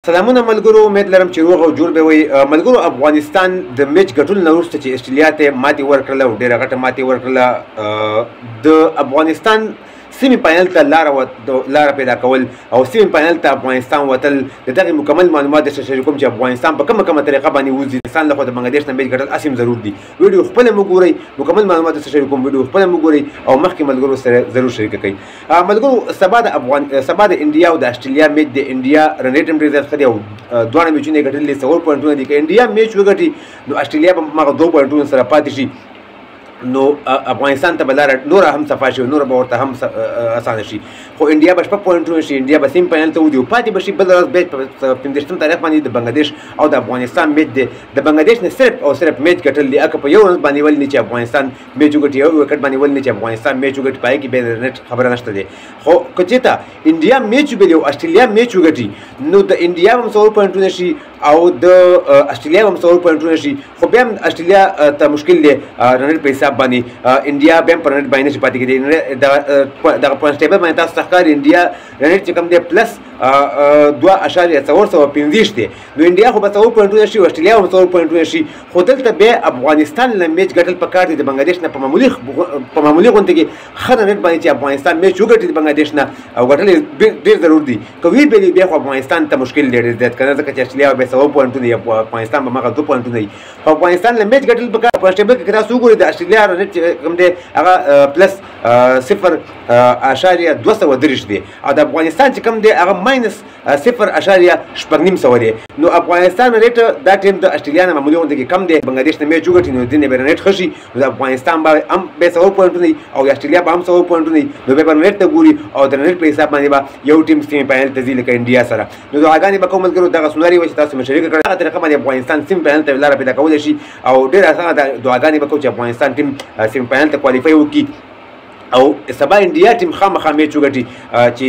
سلامونه ملګرو، امید لرم چې روغ او جوړ به وي. ملګرو، افغانستان د میچ ګټلو نه وروسته چې استرالیا ته ماتې ورکړله او ډېره غټه ماتې ورکړله، د افغانستان سیمې فاینل ته لاره پیدا کول او سیمې فاینل ته افغانستان وتل، د دغې مکمل معلومات درته شریکوم چې افغانستان په کومه طریقه باندې وځي. افغانستان لخوا د بنګلادیش نه میچ ګټل اسیم ضرور دي. ویډیو خپله مو ګورئ، مکمل معلومات درته شریکوم، ویډیو خپله مو ګورئ او مخکې ملګرو سره ضرور شریکه کړئ. ملګرو، سبا د انډیا او د استرالیا میچ د انډیا رن ریټ هم ډېر زیات ښه دی او دواړه میچونه یې ګټلي 100 پوینټونه دي. که انډیا میچ وګټي نو استرالیا به هغه 2 پوینټونو سره پاتې شي، نو افغانستان ته به لاره نوره هم صفا شي، نوره به ورته هم اسانه شي. خو انډیا به 6 پوینټونه شي، انډیا به سیم فاینل ته وځي او پاتې به شي بله ورځ بیا په 15 تاریخ باندې د بنګلادیش او د افغانستان میچ دی. د بنګلادیش نه صرف او صرف میچ ګټل دي، اکه په یو ورځ باندې ولې نه چې افغانستان میچ وګټي، یو وکټ باندې ولې نه چې افغانستان میچ وګټي، پای کې بیا د نټ خبره نشته دی. خو که چېرته انډیا میچ وګټي او استرالیا میچ وګټي نو د انډیا هم 100 پوینټونه شي او د استرالیا هم 100 پوینټونه شي. خو بیا هم استرالیا ته مشکل دی رنټ په حساب باندې، انډیا بیا هم په رنټ باندې نشي پاتې کېدی. دغه پوینټ ټیبل باندې تاسو ته ښکاري انډیا رنټ چې کوم دی پلس 2.415 دی، نو انډیا خو به 100 پوینټونه شي او استرالیا هم 100 پوینټونه شي. خو دلته بیا افغانستان له میچ ګټل پکار دی د بنګلادیش نه په معمولي غونډه کې ښه رنټ باندې چې افغانستان میچ وګټي د بنګلادیش نه او ګټل ډېر ضرور دي. که وی بیا بیا خو افغانستان ته مشکل ډېر زیات کنه، ځکه چې استرالیا به 100 پوینټونه وي، افغانستان به هغه 2 پوینټونه وي. خو افغانستان له میچ ګټل پکار په ټیبل کې تاسو وګورئ د استرالیا رنټ کوم دی هغه پلس 0.230 دی او د افغانستان چې کوم دی هغه ماینس 0.9 دی. نو افغانستان رنټ دا ټیم د استرالیا نه معمولي غونډه کې کم دی، بنګلادیش نه میچ وګټي نو دې نه به رنټ ښه شي، نو د افغانستان به هم 100 پوینټونه وي او استرالیا به هم 100 پوینټونه وي، نو بیا به رنټ ته ګوري او د رنټ په حساب باندې به یو ټیم سیمې فاینل ته ځي لکه انډیا سره. نو دعاګانې به کوم ملګرو، دغه سناري وه چې تاسو مې شریکه کړه، دغه طریقه باندې افغانستان سیمې فاینل ته لاره پیدا کولی شي او ډېره اسانه ده. دعاګانې به کوو چې افغانستان ټیم سیمې فاینل ته کوالیفای وکړي او سبا انډیا ټیم خامخا میچ وګټي چې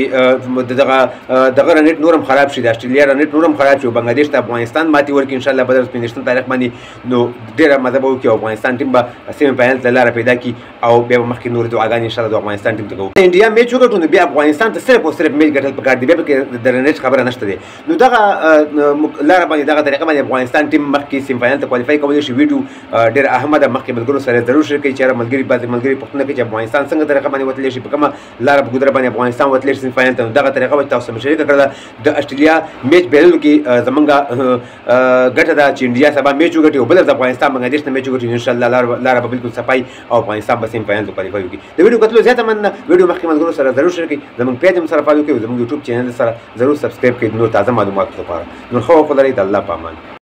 دغه رنټ نورم خراب شي، د استرالیا رنټ نورم خراب شي او بنګلادیش ته افغانستان ماتې ورکړي ان شاء الله به د 15 تاریخ باندې، نو ډېره مزه به وکړي او افغانستان ټیم به سیمې فاینل ته لاره پیدا کړي او بیا به مخکې نورې دعاګانې ان شاء الله د افغانستان ټیم ته کوو. انډیا میچ وګټو نو بیا افغانستان ته صرف او صرف میچ ګټل پکار دی، بیا پکې د رنټ خبره نشته دی. نو دغه لاره باندې دغه طریقه باندې افغانستان ټیم مخکې سیمې فاینل ته کوالیفای کولی شي. ویډیو ډېره اهمه ده، مخکې ملګرو سره ضرور شریکئ چې بعضې ملګري پوښتنه کوي چې افغانستان څنګه طریقه باندې وتلی شي، کومه لاره په ګودره باندې افغانستان وتلی شي فاینل ته. دغه طریقه به تاسو سره شریکه کړله. د استرالیا میچ بایللو کې زمونږ ګټه ده چې انډیا سبا میچ وګټي او بله ورځ افغانستان بنګلادیش نه میچ وګټي، انشاءالله لاره به بالکل صفایي او افغانستان به سیم فاینل ته کوالیفای وکړي. د ویډیو کتلو زیاته مننه. ویډیو مخکې ملګرو سره ضرور شریک کړئ، زموږ پیج هم سره فالو کړئ او زموږ یوټیوب چینل سره ضرور سبسکرایب کړئ د نور تازه معلوماتو لپاره. نور ښه وخت ولرئ، د الله په امان.